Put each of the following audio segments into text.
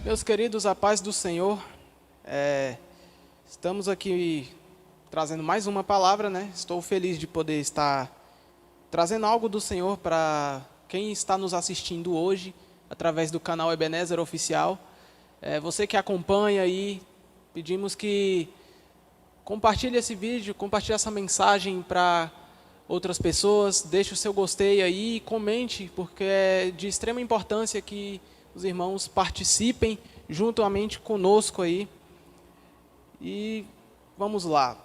Meus queridos, a paz do Senhor. Estamos aqui trazendo mais uma palavra, né? Estou feliz de poder estar trazendo algo do Senhor para quem está nos assistindo hoje, através do canal Ebenezer Oficial. Você que acompanha aí, pedimos que compartilhe esse vídeo, compartilhe essa mensagem para outras pessoas, deixe o seu gostei aí e comente, porque é de extrema importância que os irmãos participem juntamente conosco aí. E vamos lá.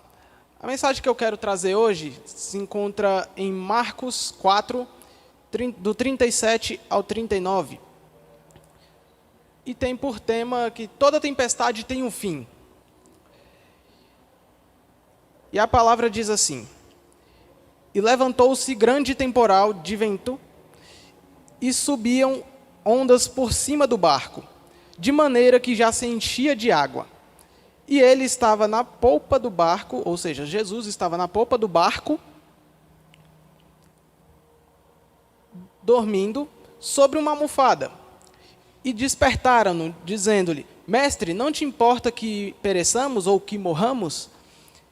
A mensagem que eu quero trazer hoje se encontra em Marcos 4, do 37 ao 39. E tem por tema que toda tempestade tem um fim. E a palavra diz assim: E levantou-se grande temporal de vento, e subiam ondas por cima do barco, de maneira que já se enchia de água. E ele estava na polpa do barco, ou seja, Jesus estava na polpa do barco, dormindo sobre uma almofada. E despertaram-no, dizendo-lhe: Mestre, não te importa que pereçamos ou que morramos?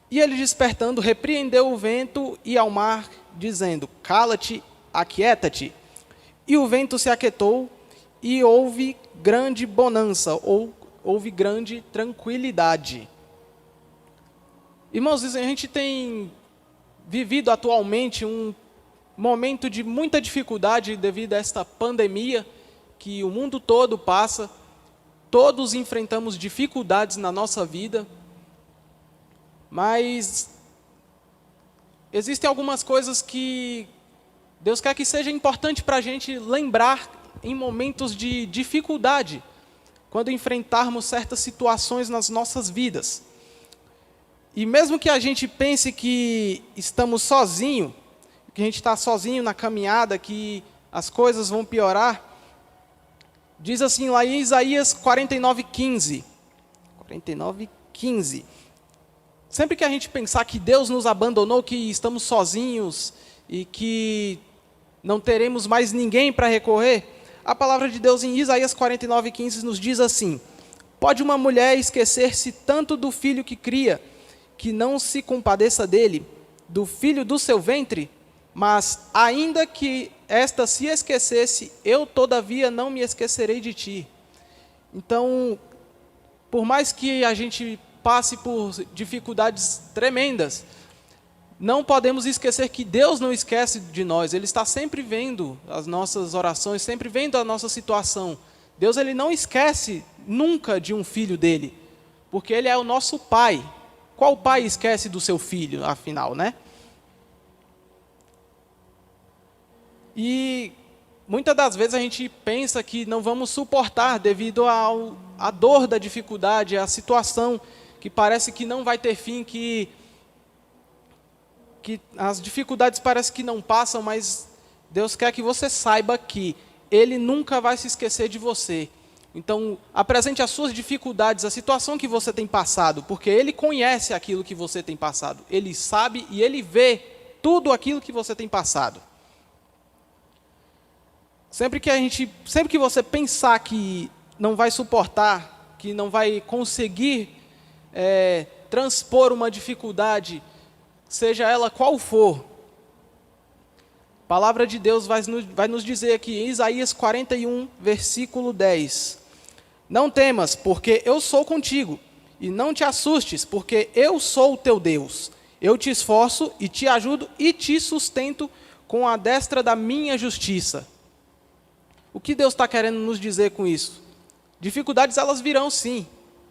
E ele, despertando, repreendeu o vento e ao mar, dizendo: Cala-te, aquieta-te. E o vento se aquietou, e houve grande bonança, ou houve grande tranquilidade. Irmãos, a gente tem vivido atualmente um momento de muita dificuldade devido a esta pandemia que o mundo todo passa. Todos enfrentamos dificuldades na nossa vida, mas existem algumas coisas que Deus quer que seja importante para a gente lembrar em momentos de dificuldade, quando enfrentarmos certas situações nas nossas vidas. E mesmo que a gente pense que estamos sozinhos, que a gente está sozinho na caminhada, que as coisas vão piorar, diz assim lá em Isaías 49:15. 49:15. Sempre que a gente pensar que Deus nos abandonou, que estamos sozinhos e que não teremos mais ninguém para recorrer, a palavra de Deus em Isaías 49:15 nos diz assim: Pode uma mulher esquecer-se tanto do filho que cria, que não se compadeça dele, do filho do seu ventre? Mas, ainda que esta se esquecesse, eu todavia não me esquecerei de ti. Então, por mais que a gente passe por dificuldades tremendas, não podemos esquecer que Deus não esquece de nós. Ele está sempre vendo as nossas orações, sempre vendo a nossa situação. Deus, ele não esquece nunca de um filho dele, porque ele é o nosso pai. Qual pai esquece do seu filho, afinal, né? E muitas das vezes a gente pensa que não vamos suportar devido à dor da dificuldade, à situação que parece que não vai ter fim, que as dificuldades parecem que não passam, mas Deus quer que você saiba que Ele nunca vai se esquecer de você. Então, apresente as suas dificuldades, a situação que você tem passado, porque Ele conhece aquilo que você tem passado. Ele sabe e Ele vê tudo aquilo que você tem passado. Sempre que você pensar que não vai suportar, que não vai conseguir transpor uma dificuldade, seja ela qual for, a palavra de Deus vai nos dizer aqui em Isaías 41, versículo 10. Não temas, porque eu sou contigo, e não te assustes, porque eu sou o teu Deus. Eu te esforço e te ajudo e te sustento com a destra da minha justiça. O que Deus está querendo nos dizer com isso? Dificuldades elas virão sim,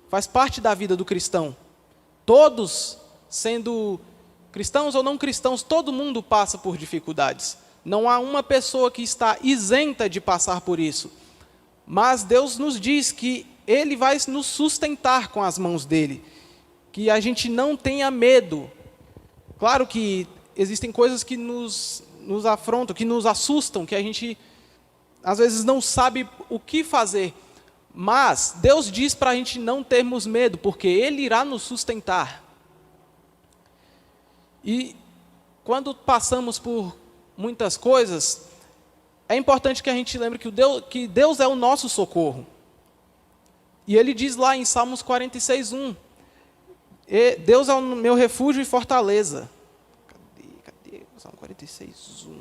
faz parte da vida do cristão. Todos, sendo cristãos ou não cristãos, todo mundo passa por dificuldades. Não há uma pessoa que está isenta de passar por isso. Mas Deus nos diz que Ele vai nos sustentar com as mãos dEle. Que a gente não tenha medo. Claro que existem coisas que nos afrontam, que nos assustam, que a gente às vezes não sabe o que fazer. Mas Deus diz para a gente não termos medo, porque Ele irá nos sustentar. E quando passamos por muitas coisas, é importante que a gente lembre que Deus é o nosso socorro. E ele diz lá em Salmos 46:1, Deus é o meu refúgio e fortaleza. Cadê? Salmo 46:1.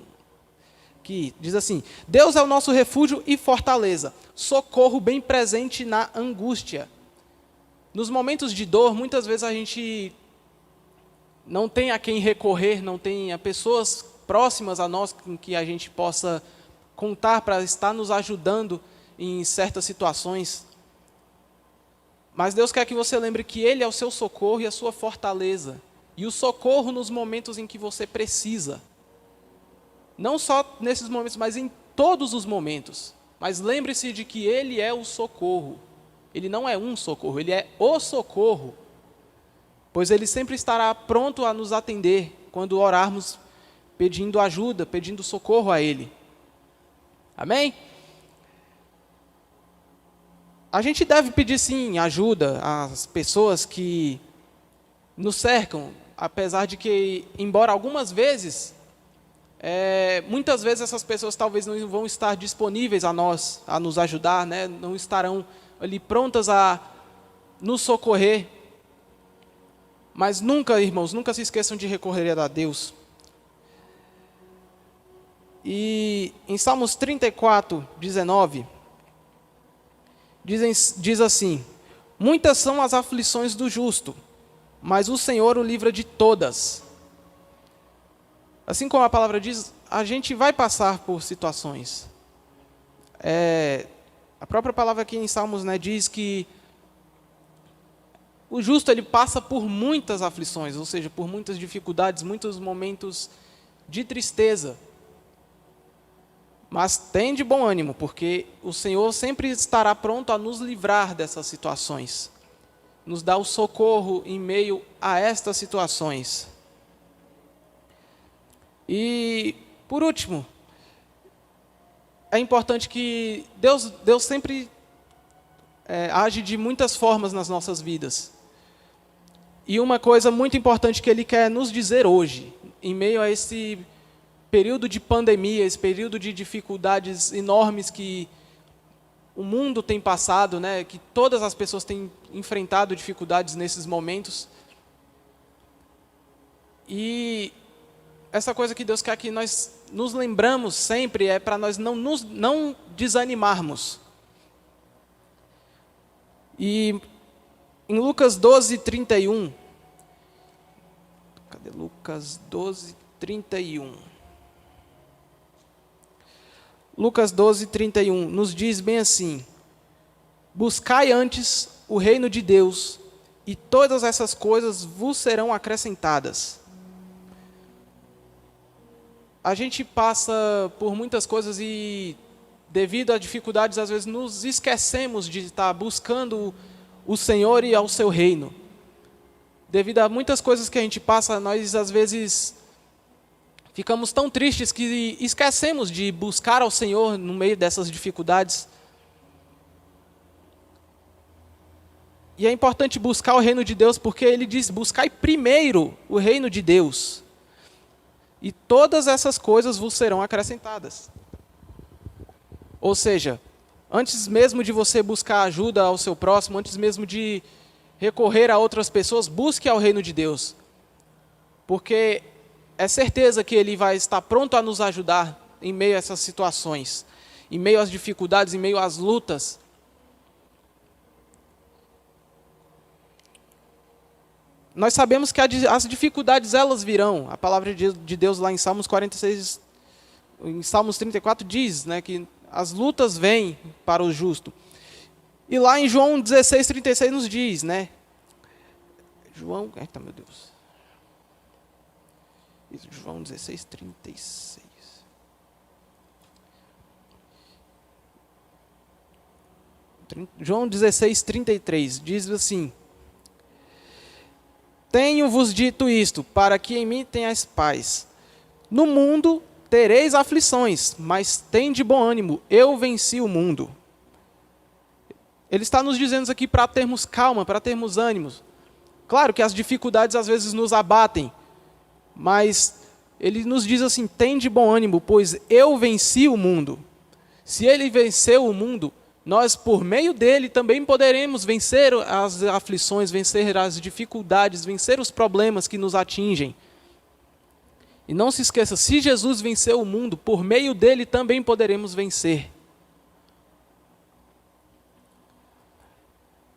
Que diz assim: Deus é o nosso refúgio e fortaleza, socorro bem presente na angústia. Nos momentos de dor, muitas vezes a gente não tem a quem recorrer, não tem a pessoas próximas a nós com que a gente possa contar para estar nos ajudando em certas situações. Mas Deus quer que você lembre que Ele é o seu socorro e a sua fortaleza. E o socorro nos momentos em que você precisa. Não só nesses momentos, mas em todos os momentos. Mas lembre-se de que Ele é o socorro. Ele não é um socorro, Ele é o socorro. Pois Ele sempre estará pronto a nos atender quando orarmos pedindo ajuda, pedindo socorro a Ele. Amém? A gente deve pedir sim ajuda às pessoas que nos cercam, apesar de que, embora algumas vezes, muitas vezes essas pessoas talvez não vão estar disponíveis a nós, a nos ajudar, né? Não estarão ali prontas a nos socorrer. Mas nunca, irmãos, nunca se esqueçam de recorrer a Deus. E em Salmos 34:19, diz assim: muitas são as aflições do justo, mas o Senhor o livra de todas. Assim como a palavra diz, a gente vai passar por situações. A própria palavra aqui em Salmos, né, diz que o justo ele passa por muitas aflições, ou seja, por muitas dificuldades, muitos momentos de tristeza. Mas tem de bom ânimo, porque o Senhor sempre estará pronto a nos livrar dessas situações. Nos dá o socorro em meio a estas situações. E, por último, é importante que Deus sempre age de muitas formas nas nossas vidas. E uma coisa muito importante que Ele quer nos dizer hoje, em meio a esse período de pandemia, esse período de dificuldades enormes que o mundo tem passado, né, que todas as pessoas têm enfrentado dificuldades nesses momentos. E essa coisa que Deus quer que nós nos lembramos sempre é para nós não desanimarmos. E em Lucas 12:31, cadê Lucas 12:31? Lucas 12:31 nos diz bem assim: buscai antes o reino de Deus, e todas essas coisas vos serão acrescentadas. A gente passa por muitas coisas e, devido a dificuldades, às vezes nos esquecemos de estar buscando o Senhor e ao seu reino. Devido a muitas coisas que a gente passa, nós às vezes ficamos tão tristes que esquecemos de buscar ao Senhor no meio dessas dificuldades. E é importante buscar o reino de Deus, porque Ele diz: buscai primeiro o reino de Deus, e todas essas coisas vos serão acrescentadas. Ou seja, antes mesmo de você buscar ajuda ao seu próximo, antes mesmo de recorrer a outras pessoas, busque ao reino de Deus. Porque é certeza que Ele vai estar pronto a nos ajudar em meio a essas situações, em meio às dificuldades, em meio às lutas. Nós sabemos que as dificuldades, elas virão. A palavra de Deus lá em Salmos 46, em Salmos 34 diz, né, que as lutas vêm para o justo. E lá em João 16:36 nos diz, né? João, eita meu Deus. João 16:36. João 16:33 diz assim: tenho-vos dito isto, para que em mim tenhais paz. No mundo tereis aflições, mas tende bom ânimo, eu venci o mundo. Ele está nos dizendo aqui para termos calma, para termos ânimos. Claro que as dificuldades às vezes nos abatem, mas Ele nos diz assim: tende bom ânimo, pois eu venci o mundo. Se Ele venceu o mundo, nós, por meio dele, também poderemos vencer as aflições, vencer as dificuldades, vencer os problemas que nos atingem. E não se esqueça, se Jesus venceu o mundo, por meio dele também poderemos vencer.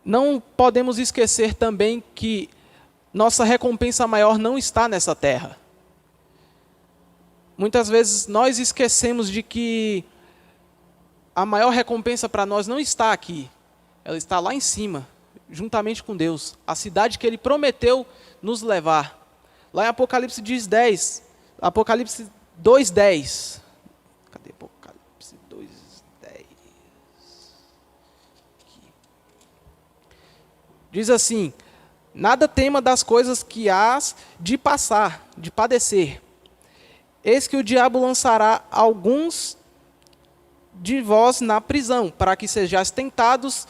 Não podemos esquecer também que nossa recompensa maior não está nessa terra. Muitas vezes nós esquecemos de que a maior recompensa para nós não está aqui. Ela está lá em cima, juntamente com Deus. A cidade que Ele prometeu nos levar. Lá em Apocalipse 10, Apocalipse 2:10. Cadê Apocalipse 2:10? Diz assim: nada tema das coisas que hás de passar, de padecer. Eis que o diabo lançará alguns de vós na prisão, para que sejais tentados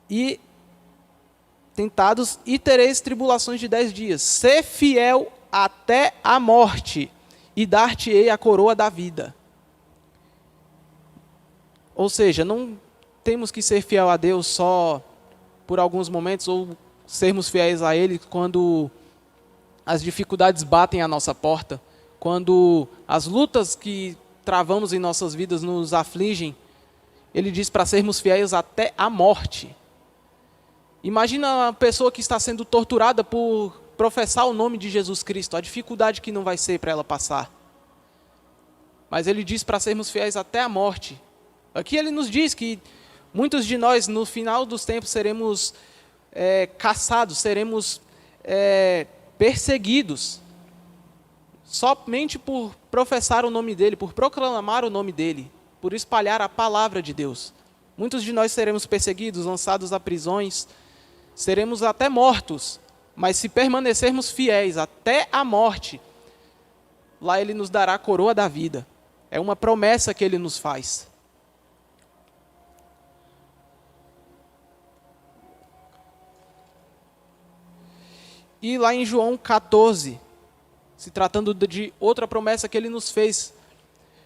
e tereis tribulações de 10 dias. Sê fiel até a morte, e dar-te-ei a coroa da vida. Ou seja, não temos que ser fiel a Deus só por alguns momentos, ou sermos fiéis a Ele quando as dificuldades batem à nossa porta, quando as lutas que travamos em nossas vidas nos afligem. Ele diz para sermos fiéis até a morte. Imagina uma pessoa que está sendo torturada por professar o nome de Jesus Cristo, a dificuldade que não vai ser para ela passar. Mas ele diz para sermos fiéis até a morte. Aqui ele nos diz que muitos de nós, no final dos tempos, seremos caçados, seremos perseguidos, somente por professar o nome dele, por proclamar o nome dele, por espalhar a palavra de Deus. Muitos de nós seremos perseguidos, lançados a prisões, seremos até mortos, mas se permanecermos fiéis até a morte, lá Ele nos dará a coroa da vida. É uma promessa que Ele nos faz. E lá em João 14, se tratando de outra promessa que Ele nos fez,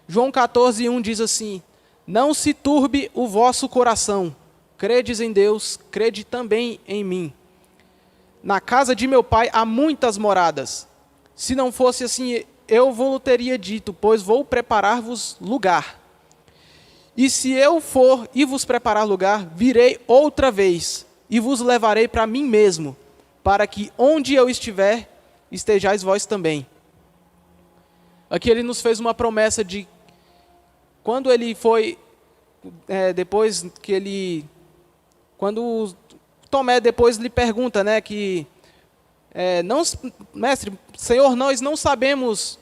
João 14:1 diz assim: não se turbe o vosso coração, credes em Deus, crede também em mim. Na casa de meu pai há muitas moradas. Se não fosse assim, eu vos teria dito, pois vou preparar-vos lugar. E se eu for e vos preparar lugar, virei outra vez e vos levarei para mim mesmo, para que onde eu estiver, estejais vós também. Aqui ele nos fez uma promessa de quando ele foi, depois que ele, quando Tomé depois lhe pergunta, que, não, mestre, Senhor, nós não sabemos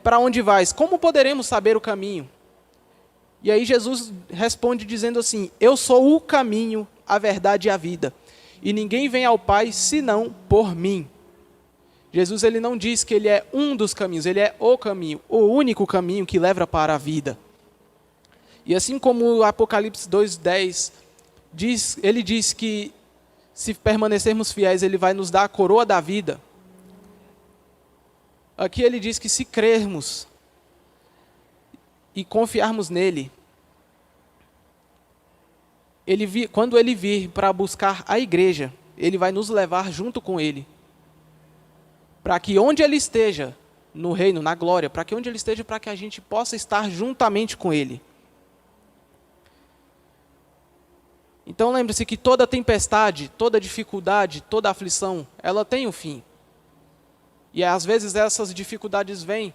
para onde vais, como poderemos saber o caminho? E aí Jesus responde dizendo assim: eu sou o caminho, a verdade e a vida, e ninguém vem ao Pai senão por mim. Jesus ele não diz que ele é um dos caminhos, ele é o caminho, o único caminho que leva para a vida. E assim como o Apocalipse 2:10 diz, ele diz que se permanecermos fiéis, ele vai nos dar a coroa da vida. Aqui ele diz que se crermos e confiarmos nele, quando ele vir para buscar a igreja, ele vai nos levar junto com ele, para que onde ele esteja, no reino, na glória, para que onde ele esteja, para que a gente possa estar juntamente com ele. Então lembre-se que toda tempestade, toda dificuldade, toda aflição, ela tem um fim. E às vezes essas dificuldades vêm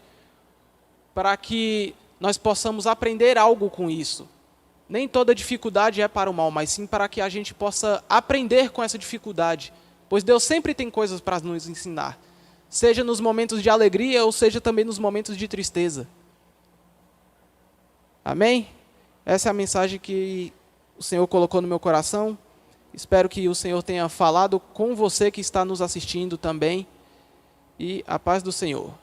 para que nós possamos aprender algo com isso. Nem toda dificuldade é para o mal, mas sim para que a gente possa aprender com essa dificuldade. Pois Deus sempre tem coisas para nos ensinar. Seja nos momentos de alegria ou seja também nos momentos de tristeza. Amém? Essa é a mensagem que o Senhor colocou no meu coração. Espero que o Senhor tenha falado com você que está nos assistindo também. E a paz do Senhor.